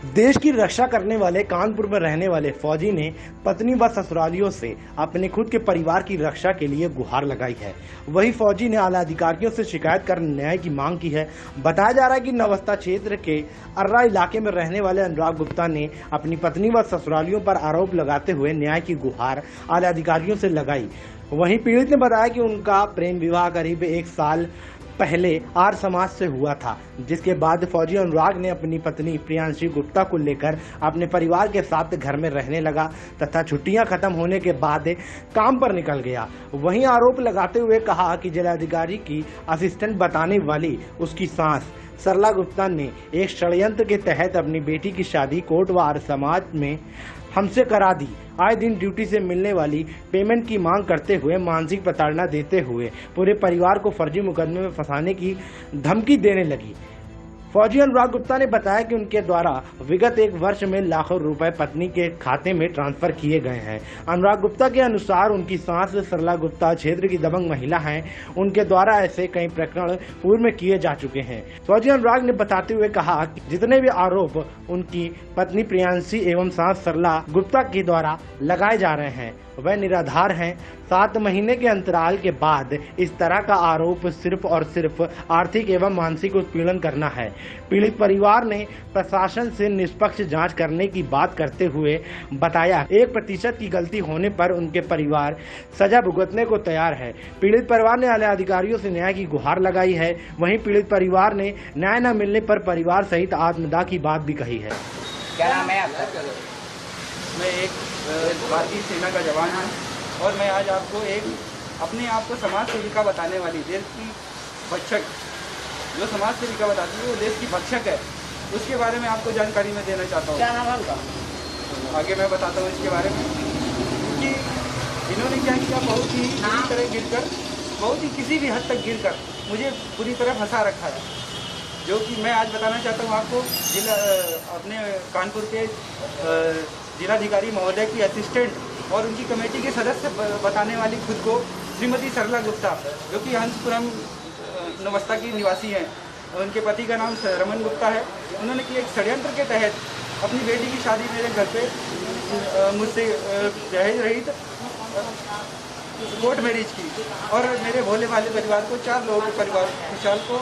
देश की रक्षा करने वाले कानपुर में रहने वाले फौजी ने पत्नी व ससुरालियों से अपने खुद के परिवार की रक्षा के लिए गुहार लगाई है। वही फौजी ने आला अधिकारियों से शिकायत कर न्याय की मांग की है। बताया जा रहा है कि नवस्था क्षेत्र के अर्रा इलाके में रहने वाले अनुराग गुप्ता ने अपनी पत्नी व ससुरालियों पर आरोप लगाते हुए न्याय की गुहार आला अधिकारियों से लगाई। वहीं पीड़ित ने बताया कि उनका प्रेम विवाह करीब 1 साल पहले आर्य समाज से हुआ था, जिसके बाद फौजी अनुराग ने अपनी पत्नी प्रियांशी गुप्ता को लेकर अपने परिवार के साथ घर में रहने लगा तथा छुट्टियां खत्म होने के बाद काम पर निकल गया। वहीं आरोप लगाते हुए कहा कि जिलाधिकारी की असिस्टेंट बताने वाली उसकी सास सरला गुप्ता ने एक षड्यंत्र के तहत अपनी बेटी की शादी कोट व आर्य समाज में हमसे करा दी। आए दिन ड्यूटी से मिलने वाली पेमेंट की मांग करते हुए मानसिक प्रताड़ना देते हुए पूरे परिवार को फर्जी मुकदमे में फंसाने की धमकी देने लगी। फौजी अनुराग गुप्ता ने बताया कि उनके द्वारा विगत 1 वर्ष में लाखों रुपए पत्नी के खाते में ट्रांसफर किए गए हैं। अनुराग गुप्ता के अनुसार उनकी सास सरला गुप्ता क्षेत्र की दबंग महिला हैं। उनके द्वारा ऐसे कई प्रकरण पूर्व में किए जा चुके हैं। फौजी अनुराग ने बताते हुए कहा कि जितने भी आरोप उनकी पत्नी प्रियांशी एवं सास सरला गुप्ता के द्वारा लगाए जा रहे हैं वह निराधार हैं। 7 महीने के अंतराल के बाद इस तरह का आरोप सिर्फ और सिर्फ आर्थिक एवं मानसिक उत्पीड़न करना है। पीड़ित परिवार ने प्रशासन से निष्पक्ष जांच करने की बात करते हुए बताया 1% की गलती होने पर उनके परिवार सजा भुगतने को तैयार है। पीड़ित परिवार ने आला अधिकारियों से न्याय की गुहार लगाई है। वहीं पीड़ित परिवार ने न्याय न मिलने पर परिवार सहित आत्मदाह की बात भी कही है। क्या नाम है आपका? मैं एक भारतीय सेना का जवान हूँ और मैं आज आपको एक अपने आप को समाज सेविका बताने वाली, देश की भक्षक, जो समाज सेविका बताती है वो देश की भक्षक है, उसके बारे में आपको जानकारी मैं देना चाहता हूँ। क्या नाम है उनका? आगे मैं बताता हूँ इसके बारे में। क्योंकि इन्होंने क्या किया, बहुत ही किसी तरह गिरकर, बहुत ही किसी भी हद तक गिरकर मुझे पूरी तरह फंसा रखा है, जो कि मैं आज बताना चाहता हूँ आपको। अपने कानपुर के जिलाधिकारी महोदय की असिस्टेंट और उनकी कमेटी के सदस्य बताने वाली खुद को श्रीमती सरला गुप्ता, जो कि हंसपुरम नवस्था की निवासी हैं, उनके पति का नाम रमन गुप्ता है। उन्होंने कि एक षड्यंत्र के तहत अपनी बेटी की शादी मेरे घर पे मुझसे दहेज रहित कोर्ट मैरिज की और मेरे भोले भाले परिवार को, 4 लोगों के परिवार खुशहाल को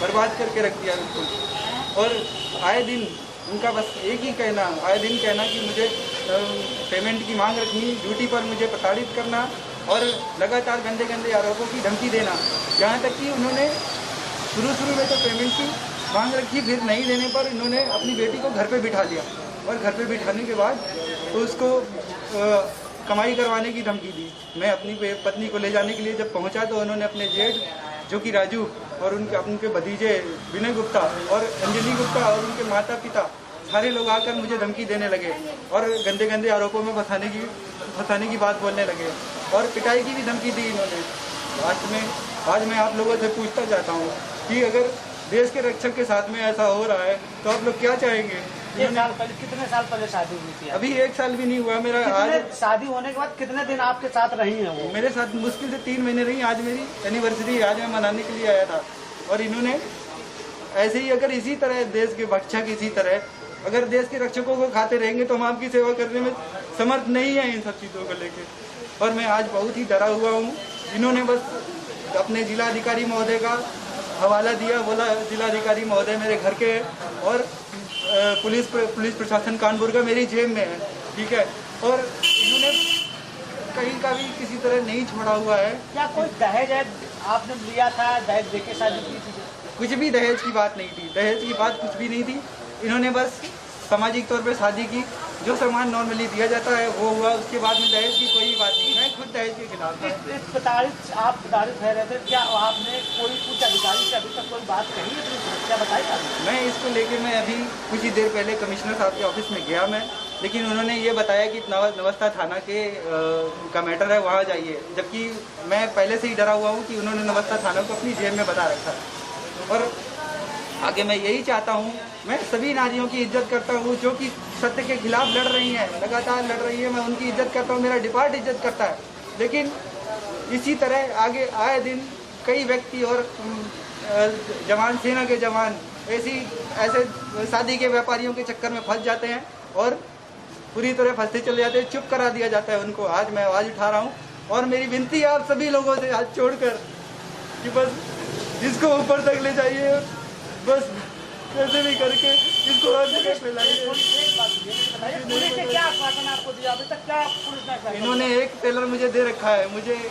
बर्बाद करके रख दिया बिल्कुल। और आए दिन उनका बस एक ही कहना, आए दिन कहना कि मुझे पेमेंट की मांग रखनी, ड्यूटी पर मुझे प्रताड़ित करना और लगातार गंदे गंदे आरोपों की धमकी देना। यहाँ तक कि उन्होंने शुरू में तो पेमेंट की मांग रखी, फिर नहीं देने पर इन्होंने अपनी बेटी को घर पे बिठा दिया और घर पे बिठाने के बाद तो उसको कमाई करवाने की धमकी दी। मैं अपनी पत्नी को ले जाने के लिए जब पहुँचा तो उन्होंने अपने जेठ जो कि राजू और उनके भतीजे विनय गुप्ता और अंजलि गुप्ता और उनके माता पिता सारे लोग आकर मुझे धमकी देने लगे और गंदे गंदे आरोपों में फंसाने की बात बोलने लगे और पिटाई की भी धमकी दी इन्होंने। लास्ट में आज मैं आप लोगों से पूछना चाहता हूँ कि अगर देश के रक्षक के साथ में ऐसा हो रहा है तो आप लोग क्या चाहेंगे? कितने साल पहले शादी हुई थी? अभी 1 साल भी नहीं हुआ मेरा। आज शादी होने के बाद कितने दिन आपके साथ रही हैं वो? मेरे साथ मुश्किल से 3 महीने रही। आज मेरी एनिवर्सरी, आज मैं मनाने के लिए आया था और इन्होंने ऐसे ही, अगर इसी तरह देश के भक्षक इसी तरह अगर देश के रक्षकों को खाते रहेंगे तो हम आपकी सेवा करने में समर्थ नहीं है इन सब चीज़ों को लेके। और मैं आज बहुत ही डरा हुआ हूँ। इन्होंने बस अपने जिलाधिकारी महोदय का हवाला दिया, बोला जिलाधिकारी महोदय मेरे घर के और पुलिस प्रशासन कानपुर का मेरी जेब में है, ठीक है। और इन्होंने कहीं का भी किसी तरह नहीं छोड़ा हुआ है। क्या कोई दहेज आपने लिया था? दहेज देके शादी की थी? कुछ भी दहेज की बात नहीं थी, दहेज की बात कुछ भी नहीं थी। इन्होंने बस सामाजिक तौर पे शादी की, जो सामान नॉर्मली दिया जाता है वो हुआ, उसके बाद में दहेज की कोई बात नहीं। मैं खुद दहेज के खिलाफ हूँ। आप प्रताड़ित रह रहे थे, क्या आपने कोई कुछ अधिकारी से अभी तक कोई बात कही है? क्या बताया? मैं इसको लेके मैं अभी कुछ ही देर पहले कमिश्नर साहब के ऑफिस में गया मैं, लेकिन उन्होंने ये बताया कि नवस्था थाना के का मैटर है, वहाँ जाइए। जबकि मैं पहले से ही डरा हुआ हूँ कि उन्होंने नवस्था थाना को अपनी जेब में बता रखा है। और आगे मैं यही चाहता हूँ, मैं सभी नारियों की इज्जत करता हूँ जो कि सत्य के खिलाफ लड़ रही हैं, लगातार लड़ रही है। मैं उनकी इज्जत करता हूँ, मेरा डिपार्ट इज्जत करता है। लेकिन इसी तरह आगे आए दिन कई व्यक्ति और जवान, सेना के जवान ऐसे शादी के व्यापारियों के चक्कर में फंस जाते हैं और पूरी तरह फंसते चले जाते हैं। चुप करा दिया जाता है उनको। आज मैं आवाज़ उठा रहा हूँ और मेरी विनती है आप सभी लोगों से हाथ छोड़कर कि बस इसको ऊपर तक ले जाइए, बस कैसे भी करके इसको हर जगह फैलाइए। पुलिस ने क्या आश्वासन आपको दिया अभी तक? क्या पुलिस ने आश्वासन? इन्होंने एक टेलर मुझे दे रखा है।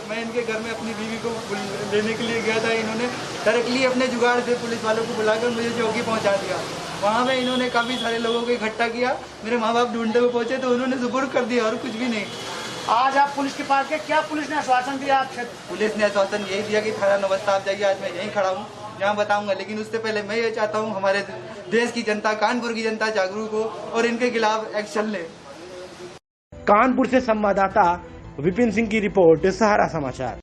मैं इनके घर में अपनी बीवी को लेने के लिए गया था। इन्होंने डायरेक्टली अपने जुगाड़ से पुलिस वालों को बुलाकर मुझे चौकी पहुंचा दिया। वहाँ में इन्होंने काफ़ी सारे लोगों को इकट्ठा किया। मेरे माँ बाप ढूंढते हुए पहुंचे तो उन्होंने सुपुर्द कर दिया और कुछ भी नहीं। आज आप पुलिस के पास गए, क्या पुलिस ने आश्वासन दिया आपसे? पुलिस ने आश्वासन यही दिया कि थाना नवस्था आप जाइए। आज मैं यहीं खड़ा हूँ, यहाँ बताऊंगा। लेकिन उससे पहले मैं ये चाहता हूँ हमारे देश की जनता, कानपुर की जनता जागरूक हो और इनके खिलाफ एक्शन ले। कानपुर से संवाददाता विपिन सिंह की रिपोर्ट, सहारा समाचार।